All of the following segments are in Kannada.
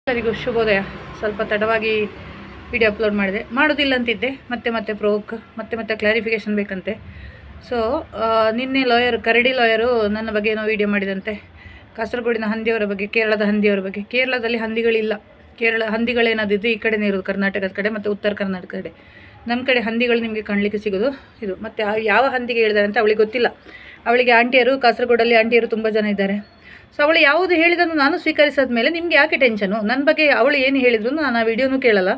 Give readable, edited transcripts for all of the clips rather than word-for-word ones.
ಎಲ್ಲರಿಗೂ ಶುಭೋದಯ. ಸ್ವಲ್ಪ ತಡವಾಗಿ ವಿಡಿಯೋ ಅಪ್ಲೋಡ್ ಮಾಡಿದೆ, ಮಾಡೋದಿಲ್ಲ ಅಂತಿದ್ದೆ. ಮತ್ತೆ ಪ್ರೋಕ್ ಮತ್ತೆ ಕ್ಲಾರಿಫಿಕೇಷನ್ ಬೇಕಂತೆ. ಸೊ ನಿನ್ನೆ ಕರಡಿ ಲಾಯರು ನನ್ನ ಬಗ್ಗೆ ಏನೋ ವಿಡಿಯೋ ಮಾಡಿದಂತೆ. ಕಾಸರಗೋಡಿನ ಹಂದಿಯವರ ಬಗ್ಗೆ, ಕೇರಳದ ಹಂದಿಯವರ ಬಗ್ಗೆ. ಕೇರಳದಲ್ಲಿ ಹಂದಿಗಳಿಲ್ಲ. ಹಂದಿಗಳೇನಾದಿದ್ದು ಈ ಕಡೆನೇ ಇರೋದು, ಕರ್ನಾಟಕದ ಕಡೆ ಮತ್ತು ಉತ್ತರ ಕರ್ನಾಟಕ ಕಡೆ. ನಮ್ಮ ಕಡೆ ಹಂದಿಗಳು ನಿಮಗೆ ಕಾಣಲಿಕ್ಕೆ ಸಿಗೋದು ಇದು. ಮತ್ತು ಯಾವ ಹಂದಿಗೆ ಹೇಳಿದ್ದಾರೆ ಅಂತ ಅವಳಿಗೆ ಗೊತ್ತಿಲ್ಲ. ಅವಳಿಗೆ ಆಂಟಿಯರು, ಕಾಸರಗೋಡಲ್ಲಿ ಆಂಟಿಯರು ತುಂಬ ಜನ ಇದ್ದಾರೆ. ಸೊ ಅವಳು ಯಾವುದು ಹೇಳಿದನ್ನು ನಾನು ಸ್ವೀಕರಿಸಿದ ಮೇಲೆ ನಿಮಗೆ ಯಾಕೆ ಟೆನ್ಷನು? ನನ್ನ ಬಗ್ಗೆ ಅವಳು ಏನು ಹೇಳಿದ್ರು ನಾನು ಆ ವಿಡಿಯೋನೂ ಕೇಳಲ್ಲ.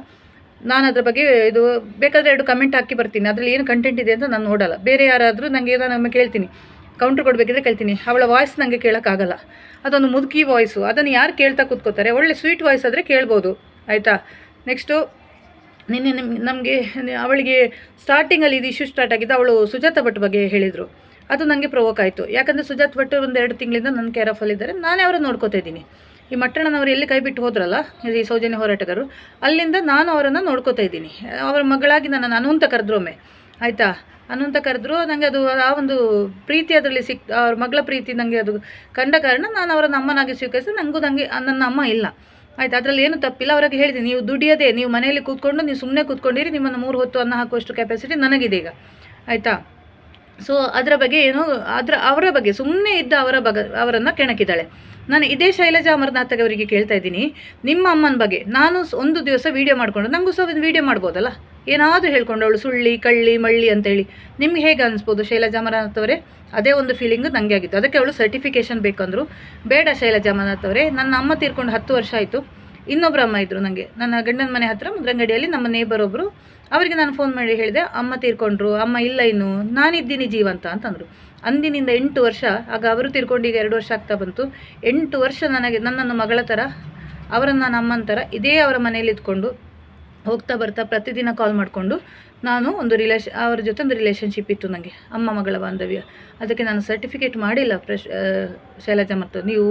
ನಾನು ಅದ್ರ ಬಗ್ಗೆ ಇದು ಬೇಕಾದರೆ 2 ಕಮೆಂಟ್ ಹಾಕಿ ಬರ್ತೀನಿ. ಅದರಲ್ಲಿ ಏನು ಕಂಟೆಂಟ್ ಇದೆ ಅಂತ ನಾನು ನೋಡಲ್ಲ. ಬೇರೆ ಯಾರಾದರೂ ನನಗೆ ನಾನು ಕೇಳ್ತೀನಿ, ಕೌಂಟ್ರ್ ಕೊಡಬೇಕಿದ್ರೆ ಕೇಳ್ತೀನಿ. ಅವಳ ವಾಯ್ಸ್ ನನಗೆ ಕೇಳೋಕ್ಕಾಗಲ್ಲ. ಅದೊಂದು ಮುದುಕಿ ವಾಯ್ಸು, ಅದನ್ನು ಯಾರು ಕೇಳ್ತಾ ಕೂತ್ಕೋತಾರೆ? ಒಳ್ಳೆ ಸ್ವೀಟ್ ವಾಯ್ಸ್ ಆದರೆ ಕೇಳ್ಬೋದು, ಆಯಿತಾ? ನೆಕ್ಸ್ಟು ನಿನ್ನೆ ನಮಗೆ ಅವಳಿಗೆ ಸ್ಟಾರ್ಟಿಂಗಲ್ಲಿ ಇದು ಇಶ್ಯೂ ಸ್ಟಾರ್ಟ್ ಆಗಿದ್ದು ಅವಳು ಸುಜಾತ ಭಟ್ ಬಗ್ಗೆ ಹೇಳಿದರು. ಅದು ನನಗೆ ಪ್ರೊವೋಕ್ ಆಯಿತು. ಯಾಕಂದರೆ ಸುಜಾತ್ ಭಟ್ 1-2 ತಿಂಗಳಿಂದ ನನ್ನ ಕೇರ್ ಆಫ್ ಅಲ್ಲಿದ್ದಾರೆ. ನಾನೇ ಅವರನ್ನು ನೋಡ್ಕೋತಾ ಇದ್ದೀನಿ. ಈ ಮಟ್ಟಣ್ಣನವರು ಎಲ್ಲಿ ಕೈ ಬಿಟ್ಟು ಹೋದ್ರಲ್ಲ, ಈ ಸೌಜನ್ಯ ಹೋರಾಟಗಾರರು, ಅಲ್ಲಿಂದ ನಾನು ಅವರನ್ನು ನೋಡ್ಕೋತಾ ಇದ್ದೀನಿ. ಅವರ ಮಗಳಾಗಿ ನನ್ನ ಅನು ಅಂತ ಕರೆದ್ರೊಮ್ಮೆ, ಆಯಿತಾ? ಅನು ಅಂತ ಕರೆದ್ರು. ನನಗೆ ಅದು ಆ ಒಂದು ಪ್ರೀತಿ ಅದರಲ್ಲಿ ಅವ್ರ ಮಗಳ ಪ್ರೀತಿ ನನಗೆ ಅದು ಕಂಡ ಕಾರಣ ನಾನು ಅವರನ್ನು ಅಮ್ಮನಾಗಿ ಸ್ವೀಕರಿಸಿ ನನಗೆ ನನ್ನ ಅಮ್ಮ ಇಲ್ಲ, ಆಯಿತು? ಅದರಲ್ಲಿ ಏನು ತಪ್ಪಿಲ್ಲ. ಅವ್ರಿಗೆ ಹೇಳಿದ್ದೀನಿ, ನೀವು ದುಡಿಯೋದೇ, ನೀವು ಮನೆಯಲ್ಲಿ ಕೂತ್ಕೊಂಡು ನೀವು ಸುಮ್ಮನೆ ಕೂತ್ಕೊಂಡಿರಿ, ನಿಮ್ಮನ್ನು 3 ಹೊತ್ತು ಅನ್ನ ಹಾಕುವಷ್ಟು ಕೆಪಾಸಿಟಿ ನನಗಿದೆ ಈಗ, ಆಯಿತಾ? ಸೊ ಅದರ ಬಗ್ಗೆ ಏನು ಅವರ ಬಗ್ಗೆ ಸುಮ್ಮನೆ ಇದ್ದ ಅವರನ್ನು ಕೆಣಕಿದ್ದಾಳೆ. ನಾನು ಇದೇ ಶೈಲಜಾ ಅಮರನಾಥ್ ಅವರಿಗೆ ಕೇಳ್ತಾ ಇದ್ದೀನಿ, ನಿಮ್ಮ ಅಮ್ಮನ ಬಗ್ಗೆ ನಾನು ಒಂದು ದಿವಸ ವೀಡಿಯೋ ಮಾಡಿಕೊಂಡು ನನಗೂ ಸಹ ಒಂದು ವೀಡಿಯೋ ಮಾಡ್ಬೋದಲ್ಲ? ಏನಾದರೂ ಹೇಳ್ಕೊಂಡು ಅವಳು ಸುಳ್ಳಿ ಕಳ್ಳಿ ಮಳ್ಳಿ ಅಂತೇಳಿ ನಿಮ್ಗೆ ಹೇಗೆ ಅನಿಸ್ಬೋದು ಶೈಲಜಾ ಅಮರನಾಥ್ ಅವರೇ? ಅದೇ ಒಂದು ಫೀಲಿಂಗು ನನಗೆ ಆಗಿತ್ತು. ಅದಕ್ಕೆ ಅವಳು ಸರ್ಟಿಫಿಕೇಷನ್ ಬೇಕಂದ್ರು. ಬೇಡ ಶೈಲಜಾ ಅಮರನಾಥ್ ಅವರೇ, ನನ್ನ ಅಮ್ಮ ತೀರ್ಕೊಂಡು 10 ವರ್ಷ ಆಯಿತು. ಇನ್ನೊಬ್ಬರು ಅಮ್ಮ ಇದ್ದರು ನನಗೆ, ನನ್ನ ಗಂಡನ ಮನೆ ಹತ್ತಿರ ಮುದ್ರಂಗಡಿಯಲ್ಲಿ ನಮ್ಮ ನೇಬರ್ ಒಬ್ಬರು. ಅವರಿಗೆ ನಾನು ಫೋನ್ ಮಾಡಿ ಹೇಳಿದೆ, ಅಮ್ಮ ತೀರ್ಕೊಂಡ್ರು, ಅಮ್ಮ ಇಲ್ಲ ಇನ್ನು, ನಾನಿದ್ದೀನಿ ಜೀವಂತ ಅಂತಂದರು. ಅಂದಿನಿಂದ 8 ವರ್ಷ, ಆಗ ಅವರು ತೀರ್ಕೊಂಡು ಈಗ 2 ವರ್ಷ ಆಗ್ತಾ ಬಂತು. 8 ವರ್ಷ ನನ್ನನ್ನು ಮಗಳ ಥರ, ಅವರನ್ನು ನನ್ನ ಅಮ್ಮನ ಥರ ಇದೇ ಅವರ ಮನೇಲಿ ಇದ್ಕೊಂಡು ಹೋಗ್ತಾ ಬರ್ತಾ ಪ್ರತಿದಿನ ಕಾಲ್ ಮಾಡಿಕೊಂಡು ನಾನು ಅವರ ಜೊತೆ ಒಂದು ರಿಲೇಷನ್ಶಿಪ್ ಇತ್ತು ನನಗೆ, ಅಮ್ಮ ಮಗಳ ಬಾಂಧವ್ಯ. ಅದಕ್ಕೆ ನಾನು ಸರ್ಟಿಫಿಕೇಟ್ ಮಾಡಿಲ್ಲ. ಶೈಲಜಾ ಮತ್ತು ನೀವು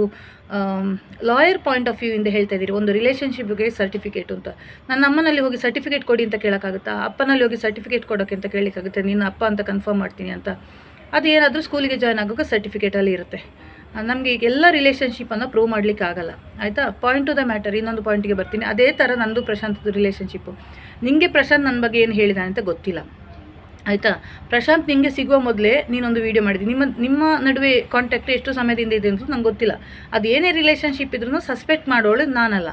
ಲಾಯರ್ ಪಾಯಿಂಟ್ ಆಫ್ ವ್ಯೂ ಇಂದ ಹೇಳ್ತಾ ಇದ್ದೀರಿ ಒಂದು ರಿಲೇಷನ್ಶಿಪ್ಗೆ ಸರ್ಟಿಫಿಕೇಟು ಅಂತ. ನನ್ನ ಅಮ್ಮನಲ್ಲಿ ಹೋಗಿ ಸರ್ಟಿಫಿಕೇಟ್ ಕೊಡಿ ಅಂತ ಕೇಳೋಕ್ಕಾಗುತ್ತಾ? ಅಪ್ಪನಲ್ಲಿ ಹೋಗಿ ಸರ್ಟಿಫಿಕೇಟ್ ಕೊಡೋಕ್ಕೆ ಅಂತ ಕೇಳಲಿಕ್ಕಾಗುತ್ತೆ? ನಿನ್ನ ಅಪ್ಪ ಅಂತ ಕನ್ಫರ್ಮ್ ಮಾಡ್ತೀನಿ ಅಂತ. ಅದು ಏನಾದರೂ ಸ್ಕೂಲಿಗೆ ಜಾಯ್ನ್ ಆಗೋಕ್ಕೆ ಸರ್ಟಿಫಿಕೇಟಲ್ಲಿ ಇರುತ್ತೆ. ನಮಗೆ ಈಗ ಎಲ್ಲ ರಿಲೇಷನ್ಶಿಪ್ಪನ್ನು ಪ್ರೂವ್ ಮಾಡಲಿಕ್ಕೆ ಆಗಲ್ಲ, ಆಯಿತಾ? Point to the matter. ಇನ್ನೊಂದು ಪಾಯಿಂಟಿಗೆ ಬರ್ತೀನಿ. ಅದೇ ಥರ ನಂದು ಪ್ರಶಾಂತ್ದು ರಿಲೇಷನ್ಶಿಪ್ಪು. ನಿಮಗೆ ಪ್ರಶಾಂತ್ ನನ್ನ ಬಗ್ಗೆ ಏನು ಹೇಳಿದಾನೆ ಅಂತ ಗೊತ್ತಿಲ್ಲ, ಆಯಿತಾ? ಪ್ರಶಾಂತ್ ನಿಮಗೆ ಸಿಗುವ ಮೊದಲೇ ನೀನೊಂದು ವೀಡಿಯೋ ಮಾಡಿದ್ದೀನಿ. ನಿಮ್ಮ ನಡುವೆ ಕಾಂಟ್ಯಾಕ್ಟ್ ಎಷ್ಟು ಸಮಯದಿಂದ ಇದೆ ಅಂತ ನಂಗೆ ಗೊತ್ತಿಲ್ಲ. ಅದು ಏನೇ ರಿಲೇಷನ್ಶಿಪ್ ಇದ್ರೂ ಸಸ್ಪೆಕ್ಟ್ ಮಾಡೋಳು ನಾನಲ್ಲ,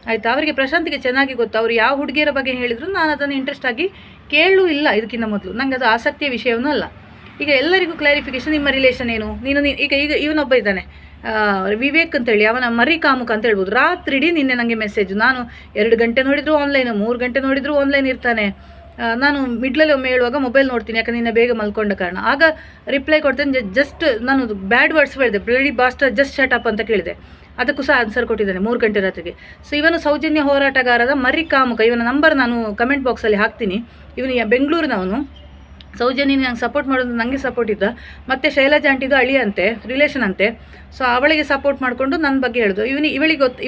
ಆಯಿತಾ? ಅವರಿಗೆ ಪ್ರಶಾಂತ್ಗೆ ಚೆನ್ನಾಗಿ ಗೊತ್ತು. ಅವ್ರು ಯಾವ ಹುಡುಗಿಯರ ಬಗ್ಗೆ ಹೇಳಿದ್ರು ನಾನು ಅದನ್ನು ಇಂಟ್ರೆಸ್ಟ್ ಆಗಿ ಕೇಳೂ ಇಲ್ಲ ಇದಕ್ಕಿಂತ ಮೊದಲು. ನನಗೆ ಅದು ಆಸಕ್ತಿಯ ವಿಷಯವೂ ಅಲ್ಲ. ಈಗ ಎಲ್ಲರಿಗೂ ಕ್ಲಾರಿಫಿಕೇಷನ್, ನಿಮ್ಮ ರಿಲೇಷನ್ ಏನು? ಈಗ ಇವನೊಬ್ಬ ಇದ್ದಾನೆ ವಿವೇಕ್ ಅಂತೇಳಿ, ಅವನ ಮರಿ ಕಾಮುಕ ಅಂತ ಹೇಳ್ಬೋದು. ರಾತ್ರಿಡೀ ನಿನ್ನೆ ನನಗೆ ಮೆಸೇಜು. ನಾನು 2 ಗಂಟೆ ನೋಡಿದ್ರು ಆನ್ಲೈನು, 3 ಗಂಟೆ ನೋಡಿದ್ರು ಆನ್ಲೈನ್ ಇರ್ತಾನೆ. ನಾನು ಮಿಡ್ಲಲ್ಲಿ ಒಮ್ಮೆ ಹೇಳುವಾಗ ಮೊಬೈಲ್ ನೋಡ್ತೀನಿ, ಯಾಕಂದ್ರೆ ನಿನ್ನೆ ಬೇಗ ಮಲ್ಕೊಂಡ ಕಾರಣ. ಆಗ ರಿಪ್ಲೈ ಕೊಡ್ತೇನೆ. ಜಸ್ಟ್ ನಾನು ಬ್ಯಾಡ್ ವರ್ಡ್ಸ್ ಹೇಳಿದೆ, bloody buster just shut up ಅಂತ ಕೇಳಿದೆ. ಅದಕ್ಕೂ ಸಹ ಆನ್ಸರ್ ಕೊಟ್ಟಿದ್ದಾನೆ 3 ಗಂಟೆ ರಾತ್ರಿಗೆ. ಸೊ ಇವನು ಸೌಜನ್ಯ ಹೋರಾಟಗಾರದ ಮರಿ ಕಾಮುಕ. ಇವನ ನಂಬರ್ ನಾನು ಕಮೆಂಟ್ ಬಾಕ್ಸಲ್ಲಿ ಹಾಕ್ತೀನಿ. ಇವನು ಬೆಂಗಳೂರಿನವನು. ಸೌಜನ್ಯ ನಂಗೆ ಸಪೋರ್ಟ್ ಮಾಡೋದು, ನನಗೆ ಸಪೋರ್ಟ್ ಇದ್ದ. ಮತ್ತು ಶೈಲಜಾ ಆಂಟಿದು ಅಳಿ ಅಂತೆ, ರಿಲೇಷನ್ ಅಂತೆ. ಸೊ ಅವಳಿಗೆ ಸಪೋರ್ಟ್ ಮಾಡಿಕೊಂಡು ನನ್ನ ಬಗ್ಗೆ ಹೇಳಿದ್ರು.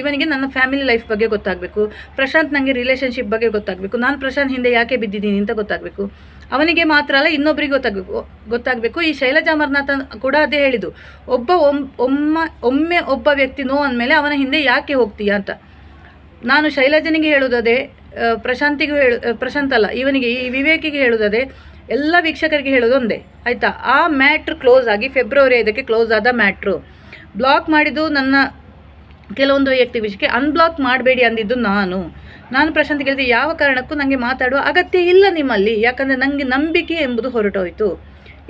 ಇವನಿಗೆ ನನ್ನ ಫ್ಯಾಮಿಲಿ ಲೈಫ್ ಬಗ್ಗೆ ಗೊತ್ತಾಗಬೇಕು, ಪ್ರಶಾಂತ್ ನನಗೆ ರಿಲೇಷನ್ಶಿಪ್ ಬಗ್ಗೆ ಗೊತ್ತಾಗಬೇಕು, ನಾನು ಪ್ರಶಾಂತ್ ಹಿಂದೆ ಯಾಕೆ ಬಿದ್ದಿದ್ದೀನಿ ಅಂತ ಗೊತ್ತಾಗಬೇಕು. ಅವನಿಗೆ ಮಾತ್ರ ಅಲ್ಲ, ಇನ್ನೊಬ್ಬರಿಗೆ ಗೊತ್ತಾಗಬೇಕು. ಈ ಶೈಲಜಾ ಅಮರನಾಥ್ ಕೂಡ ಅದೇ ಹೇಳಿದ್ದು, ಒಮ್ಮೆ ಒಬ್ಬ ವ್ಯಕ್ತಿ ನೋ ಅಂದಮೇಲೆ ಅವನ ಹಿಂದೆ ಯಾಕೆ ಹೋಗ್ತೀಯಾ ಅಂತ. ನಾನು ಶೈಲಜನಿಗೆ ಹೇಳೋದದೇ, ಪ್ರಶಾಂತ್ ಅಲ್ಲ, ಇವನಿಗೆ ಈ ವಿವೇಕಿಗೆ ಹೇಳೋದದೇ, ಎಲ್ಲ ವೀಕ್ಷಕರಿಗೆ ಹೇಳೋದು ಒಂದೇ, ಆಯಿತಾ? ಆ ಮ್ಯಾಟ್ರ್ ಕ್ಲೋಸ್ ಆಗಿ ಫೆಬ್ರವರಿ 5ಕ್ಕೆ ಕ್ಲೋಸ್ ಆದ ಮ್ಯಾಟ್ರು. ಬ್ಲಾಕ್ ಮಾಡಿದ್ದು ನನ್ನ ಕೆಲವೊಂದು ವೈಯಕ್ತಿಕ ವಿಷಯಕ್ಕೆ, ಅನ್ಬ್ಲಾಕ್ ಮಾಡಬೇಡಿ ಅಂದಿದ್ದು ನಾನು ಪ್ರಶಾಂತ್ ಹೇಳಿದೆ, ಯಾವ ಕಾರಣಕ್ಕೂ ನನಗೆ ಮಾತಾಡುವ ಅಗತ್ಯ ಇಲ್ಲ ನಿಮ್ಮಲ್ಲಿ. ಯಾಕಂದರೆ ನನಗೆ ನಂಬಿಕೆ ಎಂಬುದು ಹೊರಟೋಯ್ತು.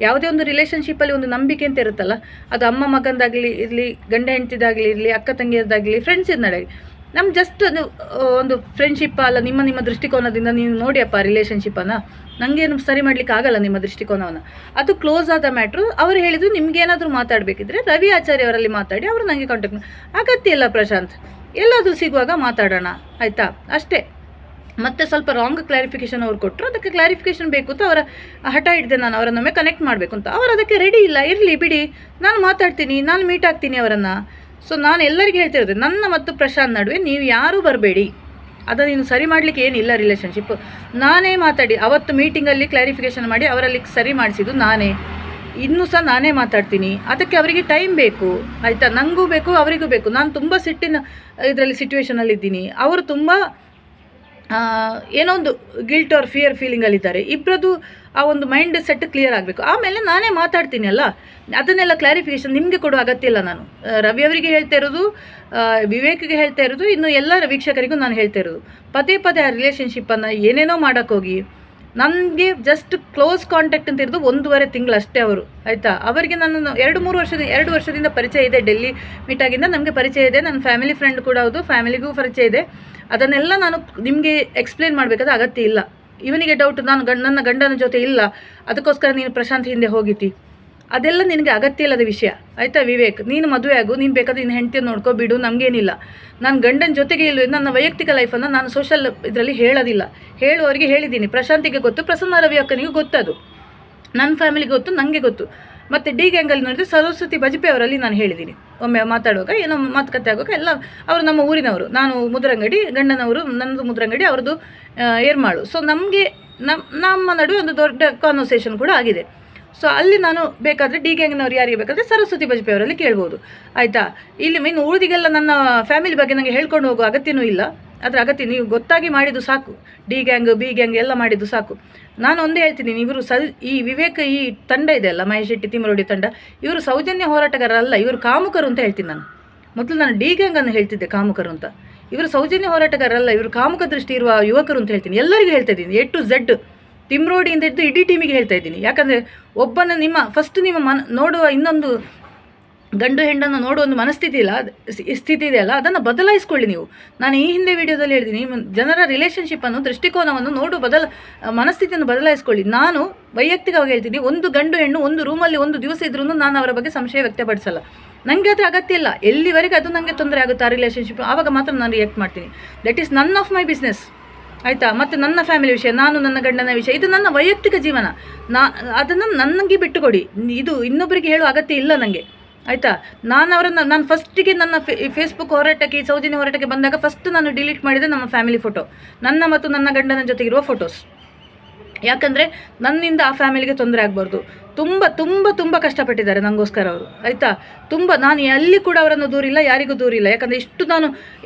ಯಾವುದೇ ಒಂದು ರಿಲೇಷನ್ಶಿಪ್ಪಲ್ಲಿ ಒಂದು ನಂಬಿಕೆ ಅಂತ ಇರುತ್ತಲ್ಲ, ಅದು ಅಮ್ಮ ಮಗಂದಾಗಲಿ ಇರಲಿ, ಗಂಡ ಹೆಂಡತಿದಾಗಲಿ ಇರಲಿ, ಅಕ್ಕ ತಂಗಿಯದಾಗಲಿ, ಫ್ರೆಂಡ್ಸ್ ನಡೆ, ನಮ್ಮ ಜಸ್ಟ್ ಒಂದು ಫ್ರೆಂಡ್ಶಿಪ್ ಅಲ್ಲ. ನಿಮ್ಮ ದೃಷ್ಟಿಕೋನದಿಂದ ನೀವು ನೋಡಿಯಪ್ಪ ರಿಲೇಷನ್ಶಿಪ್ಪನ್ನು, ನನಗೇನು ಸರಿ ಮಾಡಲಿಕ್ಕೆ ಆಗಲ್ಲ ನಿಮ್ಮ ದೃಷ್ಟಿಕೋನವನ್ನು. ಅದು ಕ್ಲೋಸ್ ಆದ ಮ್ಯಾಟ್ರು. ಅವರು ಹೇಳಿದ್ರು, ನಿಮಗೇನಾದರೂ ಮಾತಾಡಬೇಕಿದ್ರೆ ರವಿ ಆಚಾರ್ಯ ಅವರಲ್ಲಿ ಮಾತಾಡಿ, ಅವರು ನನಗೆ ಕಾಂಟ್ಯಾಕ್ಟ್ ಅಗತ್ಯ ಇಲ್ಲ ಪ್ರಶಾಂತ್, ಎಲ್ಲಾದರೂ ಸಿಗುವಾಗ ಮಾತಾಡೋಣ, ಆಯಿತಾ? ಅಷ್ಟೇ. ಮತ್ತು ಸ್ವಲ್ಪ ರಾಂಗ್ ಕ್ಲಾರಿಫಿಕೇಷನ್ ಅವ್ರು ಕೊಟ್ಟರು. ಅದಕ್ಕೆ ಕ್ಲಾರಿಫಿಕೇಷನ್ ಬೇಕು ಅಂತ ಅವರ ಹಠ ಹಿಡಿದೆ. ನಾನು ಅವರನ್ನೊಮ್ಮೆ ಕನೆಕ್ಟ್ ಮಾಡಬೇಕು ಅಂತ. ಅವರು ಅದಕ್ಕೆ ರೆಡಿ ಇಲ್ಲ. ಇರಲಿ ಬಿಡಿ, ನಾನು ಮಾತಾಡ್ತೀನಿ, ನಾನು ಮೀಟ್ ಆಗ್ತೀನಿ ಅವರನ್ನು. ಸೊ ನಾನು ಎಲ್ಲರಿಗೂ ಹೇಳ್ತಿರೋದು, ನನ್ನ ಮತ್ತು ಪ್ರಶಾಂತ್ ನಡುವೆ ನೀವು ಯಾರೂ ಬರಬೇಡಿ. ಅದನ್ನು ನೀನು ಸರಿ ಮಾಡಲಿಕ್ಕೆ ಏನಿಲ್ಲ ರಿಲೇಷನ್ಶಿಪ್. ನಾನೇ ಮಾತಾಡಿ ಅವತ್ತು ಮೀಟಿಂಗಲ್ಲಿ ಕ್ಲಾರಿಫಿಕೇಷನ್ ಮಾಡಿ ಅವರಲ್ಲಿ ಸರಿ ಮಾಡಿಸಿದ್ದು ನಾನೇ. ಇನ್ನೂ ಸಹ ನಾನೇ ಮಾತಾಡ್ತೀನಿ. ಅದಕ್ಕೆ ಅವರಿಗೆ ಟೈಮ್ ಬೇಕು, ಆಯಿತಾ, ನನಗೂ ಬೇಕು ಅವರಿಗೂ ಬೇಕು. ನಾನು ತುಂಬ ಸಿಟ್ಟಿನ ಇದರಲ್ಲಿ ಸಿಚುವೇಷನಲ್ಲಿದ್ದೀನಿ, ಅವರು ತುಂಬ ಏನೋ ಒಂದು ಗಿಲ್ಟ್ ಆರ್ ಫಿಯರ್ ಫೀಲಿಂಗಲ್ಲಿದ್ದಾರೆ. ಇಬ್ಬರದು ಆ ಒಂದು ಮೈಂಡ್ ಸೆಟ್ ಕ್ಲಿಯರ್ ಆಗಬೇಕು. ಆಮೇಲೆ ನಾನೇ ಮಾತಾಡ್ತೀನಿ ಅಲ್ಲ, ಅದನ್ನೆಲ್ಲ ಕ್ಲಾರಿಫಿಕೇಷನ್ ನಿಮಗೆ ಕೊಡೋ ಅಗತ್ಯ ಇಲ್ಲ. ನಾನು ರವಿ ಅವರಿಗೆ ಹೇಳ್ತಾ ಇರೋದು, ವಿವೇಕ್ಗೆ ಹೇಳ್ತಾ ಇರೋದು, ಇನ್ನು ಎಲ್ಲರ ವೀಕ್ಷಕರಿಗೂ ನಾನು ಹೇಳ್ತಾ ಇರೋದು, ಪದೇ ಪದೇ ಆ ರಿಲೇಷನ್ಶಿಪ್ಪನ್ನು ಏನೇನೋ ಮಾಡೋಕ್ಕೋಗಿ ನನಗೆ ಜಸ್ಟ್ ಕ್ಲೋಸ್ ಕಾಂಟ್ಯಾಕ್ಟ್ ಅಂತ ಇರೋದು 1.5 ತಿಂಗಳು ಅಷ್ಟೇ ಅವರು, ಆಯಿತಾ. ಅವರಿಗೆ ನಾನು 2 ವರ್ಷದಿಂದ ಪರಿಚಯ ಇದೆ. ಡೆಲ್ಲಿ ಮೀಟಾಗಿಂದ ನಮಗೆ ಪರಿಚಯ ಇದೆ. ನನ್ನ ಫ್ಯಾಮಿಲಿ ಫ್ರೆಂಡ್ ಕೂಡ ಹೌದು, ಫ್ಯಾಮಿಲಿಗೂ ಪರಿಚಯ ಇದೆ. ಅದನ್ನೆಲ್ಲ ನಾನು ನಿಮಗೆ ಎಕ್ಸ್ಪ್ಲೇನ್ ಮಾಡಬೇಕಾದ ಅಗತ್ಯ ಇಲ್ಲ. ಇವನಿಗೆ ಡೌಟ್, ನಾನು ನನ್ನ ಗಂಡನ ಜೊತೆ ಇಲ್ಲ, ಅದಕ್ಕೋಸ್ಕರ ನೀನು ಪ್ರಶಾಂತ್ ಹಿಂದೆ ಹೋಗಿತಿ, ಅದೆಲ್ಲ ನಿನಗೆ ಅಗತ್ಯ ಇಲ್ಲದ ವಿಷಯ, ಆಯಿತಾ. ವಿವೇಕ್, ನೀನು ಮದುವೆ ಆಗು, ನೀನು ಬೇಕಾದ್ರೆ ನಿನ್ನ ಹೆಂಡತಿಯನ್ನು ನೋಡ್ಕೋ ಬಿಡು, ನಮಗೇನಿಲ್ಲ. ನಾನು ಗಂಡನ ಜೊತೆಗೆ ಇಲ್ಲ, ನನ್ನ ವೈಯಕ್ತಿಕ ಲೈಫನ್ನು ನಾನು ಸೋಷಲ್ ಇದರಲ್ಲಿ ಹೇಳೋದಿಲ್ಲ. ಹೇಳುವವರಿಗೆ ಹೇಳಿದ್ದೀನಿ. ಪ್ರಶಾಂತಿಗೆ ಗೊತ್ತು, ಪ್ರಸನ್ನ ರವಿ ಅಕ್ಕನಿಗೂ ಗೊತ್ತದು, ನನ್ನ ಫ್ಯಾಮಿಲಿಗೆ ಗೊತ್ತು, ನನಗೆ ಗೊತ್ತು. ಮತ್ತು ಡಿ ಗ್ಯಾಂಗಲ್ಲಿ ನೋಡಿದ್ರೆ ಸರಸ್ವತಿ ಬಜಪೆ ಅವರಲ್ಲಿ ನಾನು ಹೇಳಿದ್ದೀನಿ. ಒಮ್ಮೆ ಮಾತಾಡುವಾಗ ಏನೋ ಮಾತುಕತೆ ಆಗುವಾಗ ಎಲ್ಲ ಅವರು ನಮ್ಮ ಊರಿನವರು. ನಾನು ಮುದ್ರಂಗಡಿ, ಗಂಡನವರು ನನ್ನದು ಮುದ್ರಂಗಡಿ, ಅವ್ರದ್ದು ಏರ್ಮಾಳು. ಸೊ ನಮಗೆ ನಮ್ಮ ನಡುವೆ ಒಂದು ದೊಡ್ಡ ಕಾನ್ವರ್ಸೇಷನ್ ಕೂಡ ಆಗಿದೆ. ಸೊ ಅಲ್ಲಿ ನಾನು ಬೇಕಾದರೆ ಡಿ ಗ್ಯಾಂಗ್ನವ್ರು ಯಾರಿಗೆ ಬೇಕಾದರೆ ಸರಸ್ವತಿ ಬಜಪೆ ಅವರಲ್ಲಿ ಕೇಳ್ಬೋದು, ಆಯಿತಾ. ಇಲ್ಲಿ ಇನ್ನು ಉಳಿದಿಗೆಲ್ಲ ನನ್ನ ಫ್ಯಾಮಿಲಿ ಬಗ್ಗೆ ನನಗೆ ಹೇಳ್ಕೊಂಡು ಹೋಗೋ ಅಗತ್ಯನೂ ಇಲ್ಲ. ಅದರ ಅಗತ್ಯ ನೀವು ಗೊತ್ತಾಗಿ ಮಾಡಿದ್ದು ಸಾಕು. ಡಿ ಗ್ಯಾಂಗ್ ಬಿ ಗ್ಯಾಂಗ್ ಎಲ್ಲ ಮಾಡಿದ್ದು ಸಾಕು. ನಾನು ಒಂದೇ ಹೇಳ್ತೀನಿ, ಇವರು ಈ ವಿವೇಕ್, ಈ ತಂಡ ಇದೆ ಅಲ್ಲ, ಮಹೇಶ್ ಶೆಟ್ಟಿ ತಿಮ್ಮರೋಡಿ ತಂಡ, ಇವರು ಸೌಜನ್ಯ ಹೋರಾಟಗಾರರಲ್ಲ, ಇವರು ಕಾಮುಕರು ಅಂತ ಹೇಳ್ತೀನಿ ನಾನು. ಮೊದಲು ನಾನು ಡಿ ಗ್ಯಾಂಗನ್ನು ಹೇಳ್ತಿದ್ದೆ ಕಾಮುಕರು ಅಂತ. ಇವರು ಸೌಜನ್ಯ ಹೋರಾಟಗಾರರಲ್ಲ, ಇವರು ಕಾಮುಕ ದೃಷ್ಟಿ ಇರುವ ಯುವಕರು ಅಂತ ಹೇಳ್ತೀನಿ. ಎಲ್ಲರಿಗೂ ಹೇಳ್ತಾ ಇದ್ದೀನಿ, A to Z, ತಿಮ್ರೋಡಿಯಿಂದ ಹಿಡಿದು ಇಡೀ ಟೀಮಿಗೆ ಹೇಳ್ತಾ ಇದ್ದೀನಿ. ಯಾಕಂದರೆ ಒಬ್ಬನ ನಿಮ್ಮ ನೋಡುವ ಇನ್ನೊಂದು ಗಂಡು ಹೆಣ್ಣನ್ನು ನೋಡುವ ಒಂದು ಮನಸ್ಥಿತಿ ಸ್ಥಿತಿ ಇದೆಯಲ್ಲ, ಅದನ್ನು ಬದಲಾಯಿಸ್ಕೊಳ್ಳಿ ನೀವು. ನಾನು ಈ ಹಿಂದೆ ವಿಡಿಯೋದಲ್ಲಿ ಹೇಳ್ತೀನಿ, ಜನರ ರಿಲೇಷನ್ಶಿಪ್ಪನ್ನು, ದೃಷ್ಟಿಕೋನವನ್ನು ಮನಸ್ಥಿತಿಯನ್ನು ಬದಲಾಯಿಸ್ಕೊಳ್ಳಿ. ನಾನು ವೈಯಕ್ತಿಕವಾಗಿ ಹೇಳ್ತೀನಿ, ಒಂದು ಗಂಡು ಹೆಣ್ಣು ಒಂದು ರೂಮಲ್ಲಿ ಒಂದು ದಿವಸ ಇದ್ರೂ ನಾನು ಅವರ ಬಗ್ಗೆ ಸಂಶಯ ವ್ಯಕ್ತಪಡಿಸಲ್ಲ. ನನಗೆ ಅದರ ಅಗತ್ಯ ಇಲ್ಲ. ಎಲ್ಲಿವರೆಗೆ ಅದು ನನಗೆ ತೊಂದರೆ ಆಗುತ್ತೆ ಆ ರಿಲೇಷನ್ಶಿಪ್, ಆವಾಗ ಮಾತ್ರ ನಾನು ರಿಯಾಕ್ಟ್ ಮಾಡ್ತೀನಿ. That is none of my business, ಆಯಿತಾ. ಮತ್ತು ನನ್ನ ಫ್ಯಾಮಿಲಿ ವಿಷಯ, ನಾನು ನನ್ನ ಗಂಡನ ವಿಷಯ, ಇದು ನನ್ನ ವೈಯಕ್ತಿಕ ಜೀವನ. ಅದನ್ನು ನನಗೆ ಬಿಟ್ಟುಕೊಡಿ. ಇದು ಇನ್ನೊಬ್ಬರಿಗೆ ಹೇಳೋ ಅಗತ್ಯ ಇಲ್ಲ ನನಗೆ, ಆಯಿತಾ. ನಾನು ಫಸ್ಟಿಗೆ ನನ್ನ ಫೇಸ್ಬುಕ್ ಹೋರಾಟಕ್ಕೆ, ಸೌಜನ್ಯ ಹೋರಾಟಕ್ಕೆ ಬಂದಾಗ ಫಸ್ಟ್ ನಾನು ಡಿಲೀಟ್ ಮಾಡಿದೆ ನಮ್ಮ ಫ್ಯಾಮಿಲಿ ಫೋಟೋ, ನನ್ನ ಮತ್ತು ನನ್ನ ಗಂಡನ ಜೊತೆಗಿರುವ ಫೋಟೋಸ್. ಯಾಕಂದರೆ ನನ್ನಿಂದ ಆ ಫ್ಯಾಮಿಲಿಗೆ ತೊಂದರೆ ಆಗಬಾರ್ದು. ತುಂಬ ತುಂಬ ತುಂಬ ಕಷ್ಟಪಟ್ಟಿದ್ದಾರೆ ನನಗೋಸ್ಕರ ಅವರು, ಆಯಿತಾ. ನಾನು ಎಲ್ಲಿ ಕೂಡ ಅವರನ್ನು ದೂರಿಲ್ಲ, ಯಾರಿಗೂ ದೂರಿಲ್ಲ. ಯಾಕಂದರೆ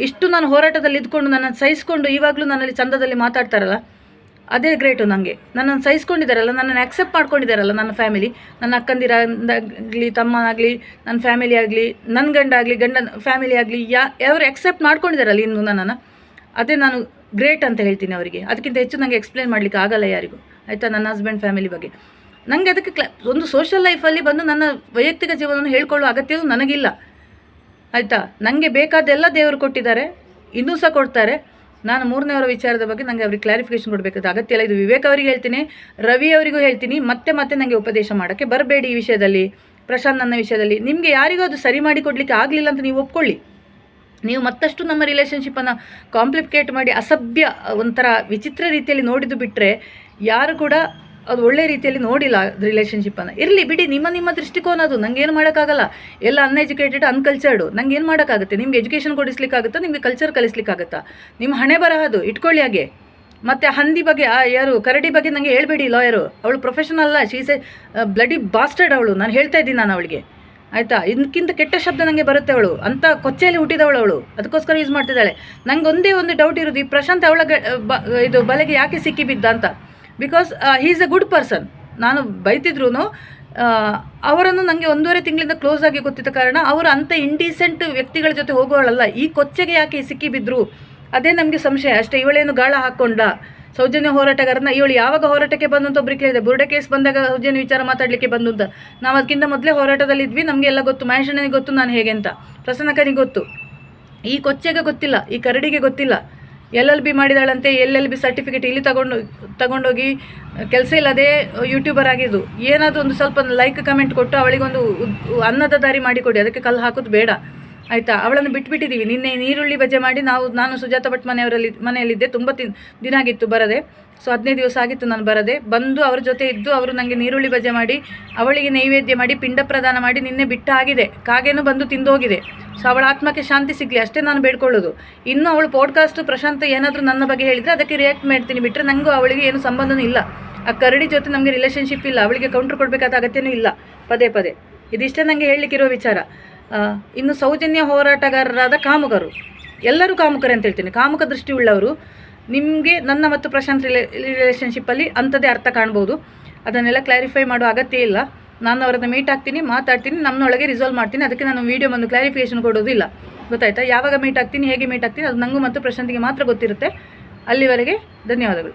ಇಷ್ಟು ನಾನು ಹೋರಾಟದಲ್ಲಿ ಇದ್ಕೊಂಡು ನನ್ನನ್ನು ಸಹಿಸ್ಕೊಂಡು ಇವಾಗಲೂ ನನ್ನಲ್ಲಿ ಚಂದದಲ್ಲಿ ಮಾತಾಡ್ತಾರಲ್ಲ, ಅದೇ ಗ್ರೇಟು ನನಗೆ. ನನ್ನನ್ನು ಸಹಿಸ್ಕೊಂಡಿದ್ದಾರಲ್ಲ, ನನ್ನನ್ನು ಆ್ಯಕ್ಸೆಪ್ಟ್ ಮಾಡ್ಕೊಂಡಿದ್ದಾರಲ್ಲ ನನ್ನ ಫ್ಯಾಮಿಲಿ, ನನ್ನ ಅಕ್ಕಂದಿರಾಗಲಿ, ತಮ್ಮನಾಗಲಿ, ನನ್ನ ಫ್ಯಾಮಿಲಿ ಆಗಲಿ, ನನ್ನ ಗಂಡ ಆಗಲಿ, ಗಂಡನ ಫ್ಯಾಮಿಲಿ ಆಗಲಿ, ಅವರು ಆ್ಯಕ್ಸೆಪ್ಟ್ ಮಾಡ್ಕೊಂಡಿದ್ದಾರಲ್ಲ ಇನ್ನು ನನ್ನನ್ನು, ಅದೇ ನಾನು ಗ್ರೇಟ್ ಅಂತ ಹೇಳ್ತೀನಿ ಅವರಿಗೆ. ಅದಕ್ಕಿಂತ ಹೆಚ್ಚು ನನಗೆ ಎಕ್ಸ್ಪ್ಲೇನ್ ಮಾಡಲಿಕ್ಕೆ ಆಗಲ್ಲ ಯಾರಿಗೂ, ಆಯಿತಾ. ನನ್ನ ಹಸ್ಬೆಂಡ್ ಫ್ಯಾಮಿಲಿ ಬಗ್ಗೆ ನನಗೆ ಅದಕ್ಕೆ ಒಂದು ಸೋಷಲ್ ಲೈಫಲ್ಲಿ ಬಂದು ನನ್ನ ವೈಯಕ್ತಿಕ ಜೀವನವನ್ನು ಹೇಳ್ಕೊಳ್ಳೋ ಅಗತ್ಯವೂ ನನಗಿಲ್ಲ, ಆಯಿತಾ. ನನಗೆ ಬೇಕಾದೆಲ್ಲ ದೇವರು ಕೊಟ್ಟಿದ್ದಾರೆ, ಇನ್ನೂ ಸಹ ಕೊಡ್ತಾರೆ. ನಾನು ಮೂರನೇವರ ವಿಚಾರದ ಬಗ್ಗೆ ನನಗೆ ಅವ್ರಿಗೆ ಕ್ಲಾರಿಫಿಕೇಷನ್ ಕೊಡಬೇಕಾದ ಅಗತ್ಯ ಇಲ್ಲ. ಇದು ವಿವೇಕ್ ಅವರಿಗೆ ಹೇಳ್ತೀನಿ, ರವಿ ಅವರಿಗೂ ಹೇಳ್ತೀನಿ. ಮತ್ತೆ ನನಗೆ ಉಪದೇಶ ಮಾಡೋಕ್ಕೆ ಬರಬೇಡಿ ಈ ವಿಷಯದಲ್ಲಿ, ಪ್ರಶಾಂತ್ ನನ್ನ ವಿಷಯದಲ್ಲಿ. ನಿಮಗೆ ಯಾರಿಗೂ ಅದು ಸರಿ ಮಾಡಿ ಕೊಡಲಿಕ್ಕೆ ಆಗಲಿಲ್ಲ ಅಂತ ನೀವು ಒಪ್ಕೊಳ್ಳಿ. ನೀವು ಮತ್ತಷ್ಟು ನಮ್ಮ ರಿಲೇಷನ್ಶಿಪ್ಪನ್ನು ಕಾಂಪ್ಲಿಕೇಟ್ ಮಾಡಿ ಅಸಭ್ಯ ಒಂಥರ ವಿಚಿತ್ರ ರೀತಿಯಲ್ಲಿ ನೋಡಿದ್ದು ಬಿಟ್ಟರೆ ಯಾರು ಕೂಡ ಅದು ಒಳ್ಳೆ ರೀತಿಯಲ್ಲಿ ನೋಡಿಲ್ಲ ರಿಲೇಷನ್ಶಿಪ್ಪನ್ನು. ಇರಲಿ ಬಿಡಿ, ನಿಮ್ಮ ದೃಷ್ಟಿಕೋನ ಅದು, ನನಗೇನು ಮಾಡೋಕ್ಕಾಗಲ್ಲ. ಎಲ್ಲ ಅನ್ಎಜುಕೇಟೆಡ್, ಅನ್ಕಲ್ಚರ್ಡು, ನನಗೆ ಏನು ಮಾಡೋಕ್ಕಾಗುತ್ತೆ? ನಿಮಗೆ ಎಜುಕೇಷನ್ ಕೊಡಿಸ್ಲಿಕ್ಕಾಗುತ್ತಾ? ನಿಮಗೆ ಕಲ್ಚರ್ ಕಲಿಸ್ಲಿಕ್ಕಾಗುತ್ತಾ? ನಿಮ್ಮ ಹಣೆ ಬರಹದು ಇಟ್ಕೊಳ್ಳಿ ಹಾಗೆ. ಮತ್ತು ಹಂದಿ ಬಗ್ಗೆ, ಯಾರು ಕರಡಿ ಬಗ್ಗೆ ನನಗೆ ಹೇಳ್ಬೇಡಿ. ಲಾಯರು ಅವಳು ಪ್ರೊಫೆಷನಲ್ ಅಲ್ಲ, ಶೀಸ್ ಎ ಬ್ಲಡಿ ಬಾಸ್ಟರ್ಡ್ ಅವಳು. ನಾನು ಹೇಳ್ತಾ ಇದ್ದೀನಿ ನಾನು ಅವಳಿಗೆ, ಆಯಿತಾ. ಇದಕ್ಕಿಂತ ಕೆಟ್ಟ ಶಬ್ದ ನನಗೆ ಬರುತ್ತೆ. ಅವಳು ಅಂಥ ಕೊಚ್ಚೆಯಲ್ಲಿ ಹುಟ್ಟಿದವಳು, ಅವಳು ಅದಕ್ಕೋಸ್ಕರ ಯೂಸ್ ಮಾಡ್ತಿದ್ದಾಳೆ. ನನಗೆ ಒಂದೇ ಒಂದು ಡೌಟ್ ಇರೋದು, ಈ ಪ್ರಶಾಂತ್ ಅವಳ ಇದು ಬಲೆಗೆ ಯಾಕೆ ಸಿಕ್ಕಿ ಬಿದ್ದ ಅಂತ. Because he is A good person. ನಾನು ಬೈತಿದ್ರು ಅವರನ್ನು ನನಗೆ 1.5 ತಿಂಗಳಿಂದ ಕ್ಲೋಸ್ ಆಗಿ ಗೊತ್ತಿದ್ದ ಕಾರಣ ಅವರು ಅಂಥ ಇಂಡೀಸೆಂಟ್ ವ್ಯಕ್ತಿಗಳ ಜೊತೆ ಹೋಗೋಳಲ್ಲ. ಈ ಕೊಚ್ಚೆಗೆ ಯಾಕೆ ಸಿಕ್ಕಿ ಬಿದ್ದರು, ಅದೇ ನಮಗೆ ಸಂಶಯ ಅಷ್ಟೇ. ಇವಳೇನು ಗಾಳ ಹಾಕ್ಕೊಂಡ ಸೌಜನ್ಯ ಹೋರಾಟಗಾರನ? ಇವಳು ಯಾವಾಗ ಹೋರಾಟಕ್ಕೆ ಬಂದು ಅಂತ ಒಬ್ರಿಗೆ ಕೇಳಿದೆ. ಬುರುಡೆ ಕೇಸ್ ಬಂದಾಗ ಸೌಜನ್ಯ ವಿಚಾರ ಮಾತಾಡಲಿಕ್ಕೆ ಬಂದು ಅಂತ. ನಾವು ಅದಕ್ಕಿಂತ ಮೊದಲೇ ಹೋರಾಟದಲ್ಲಿದ್ವಿ, ನಮಗೆಲ್ಲ ಗೊತ್ತು. ಮಹೇಶನಿಗೆ ಗೊತ್ತು ನಾನು ಹೇಗೆ ಅಂತ, ಪ್ರಸನ್ನಕ್ಕನಿಗೆ ಗೊತ್ತು. ಈ ಕೊಚ್ಚೆಗೆ ಗೊತ್ತಿಲ್ಲ, ಈ ಕರಡಿಗೆ ಗೊತ್ತಿಲ್ಲ. LLB ಮಾಡಿದಾಳಂತೆ, LLB ಸರ್ಟಿಫಿಕೇಟ್ ಇಲ್ಲಿ ತಗೊಂಡೋಗಿ ಕೆಲಸ ಇಲ್ಲದೆ ಯೂಟ್ಯೂಬರ್ ಆಗಿದ್ದು. ಏನಾದರೂ ಒಂದು ಸ್ವಲ್ಪ ಲೈಕ್ ಕಮೆಂಟ್ ಕೊಟ್ಟು ಅವಳಿಗೊಂದು ಅನ್ನದ ದಾರಿ ಮಾಡಿಕೊಡಿ, ಅದಕ್ಕೆ ಕಲ್ಲು ಹಾಕೋದು ಬೇಡ, ಆಯಿತಾ. ಅವಳನ್ನು ಬಿಟ್ಬಿಟ್ಟಿದ್ದೀವಿ. ನಿನ್ನೆ ನೀರುಳ್ಳಿ ಬಜೆ ಮಾಡಿ ನಾನು ಸುಜಾತ ಭಟ್ ಮನೆಯಲ್ಲಿದ್ದೆ. ತುಂಬ ದಿನ ಆಗಿತ್ತು ಬರದೆ. ಸೊ 15 ದಿವಸ ಆಗಿತ್ತು ನಾನು ಬರದೆ. ಬಂದು ಅವ್ರ ಜೊತೆ ಇದ್ದು ಅವರು ನನಗೆ ನೀರುಳ್ಳಿ ಬಜೆ ಮಾಡಿ, ಅವಳಿಗೆ ನೈವೇದ್ಯ ಮಾಡಿ, ಪಿಂಡ ಪ್ರದಾನ ಮಾಡಿ ನಿನ್ನೆ ಬಿಟ್ಟಾಗಿದೆ. ಕಾಗೇನೂ ಬಂದು ತಿಂದೋಗಿದೆ. ಸೊ ಅವಳ ಆತ್ಮಕ್ಕೆ ಶಾಂತಿ ಸಿಗಲಿ ಅಷ್ಟೇ ನಾನು ಬೇಡ್ಕೊಳ್ಳೋದು. ಇನ್ನು ಅವಳು ಪಾಡ್ಕಾಸ್ಟು ಪ್ರಶಾಂತ್ ಏನಾದರೂ ನನ್ನ ಬಗ್ಗೆ ಹೇಳಿದರೆ ಅದಕ್ಕೆ ರಿಯಾಕ್ಟ್ ಮಾಡ್ತೀನಿ ಬಿಟ್ಟರೆ ನನಗೂ ಅವಳಿಗೆ ಏನು ಸಂಬಂಧನೂ ಇಲ್ಲ. ಆ ಕರಡಿ ಜೊತೆ ನಮಗೆ ರಿಲೇಷನ್ಶಿಪ್ ಇಲ್ಲ, ಅವಳಿಗೆ ಕೌಂಟ್ರ್ ಕೊಡಬೇಕಾದ ಅಗತ್ಯನೂ ಇಲ್ಲ ಪದೇ ಪದೇ. ಇದಿಷ್ಟೇ ನನಗೆ ಹೇಳಲಿಕ್ಕಿರೋ ವಿಚಾರ. ಇನ್ನು ಸೌಜನ್ಯ ಹೋರಾಟಗಾರರಾದ ಕಾಮುಕರು, ಎಲ್ಲರೂ ಕಾಮುಕರೇ ಅಂತ ಹೇಳ್ತೀನಿ. ಕಾಮುಕ ದೃಷ್ಟಿ ಉಳ್ಳವರು ನಿಮಗೆ ನನ್ನ ಮತ್ತು ಪ್ರಶಾಂತ್ ರಿಲೇಷನ್ಶಿಪ್ಪಲ್ಲಿ ಅಂಥದ್ದೇ ಅರ್ಥ ಕಾಣ್ಬೋದು. ಅದನ್ನೆಲ್ಲ ಕ್ಲಾರಿಫೈ ಮಾಡೋ ಅಗತ್ಯ ಇಲ್ಲ. ನಾನು ಅವರನ್ನು ಮೀಟ್ ಆಗ್ತೀನಿ, ಮಾತಾಡ್ತೀನಿ, ನಮ್ಮೊಳಗೆ ರಿಸಾಲ್ವ್ ಮಾಡ್ತೀನಿ. ಅದಕ್ಕೆ ನಾನು ವೀಡಿಯೋ ಒಂದು ಕ್ಲಾರಿಫಿಕೇಷನ್ ಕೊಡೋದಿಲ್ಲ, ಗೊತ್ತಾಯ್ತಾ? ಯಾವಾಗ ಮೀಟ್ ಆಗ್ತೀನಿ, ಹೇಗೆ ಮೀಟ್ ಆಗ್ತೀನಿ, ಅದು ನನಗೂ ಮತ್ತು ಪ್ರಶಾಂತಿಗೆ ಮಾತ್ರ ಗೊತ್ತಿರುತ್ತೆ. ಅಲ್ಲಿವರೆಗೆ ಧನ್ಯವಾದಗಳು.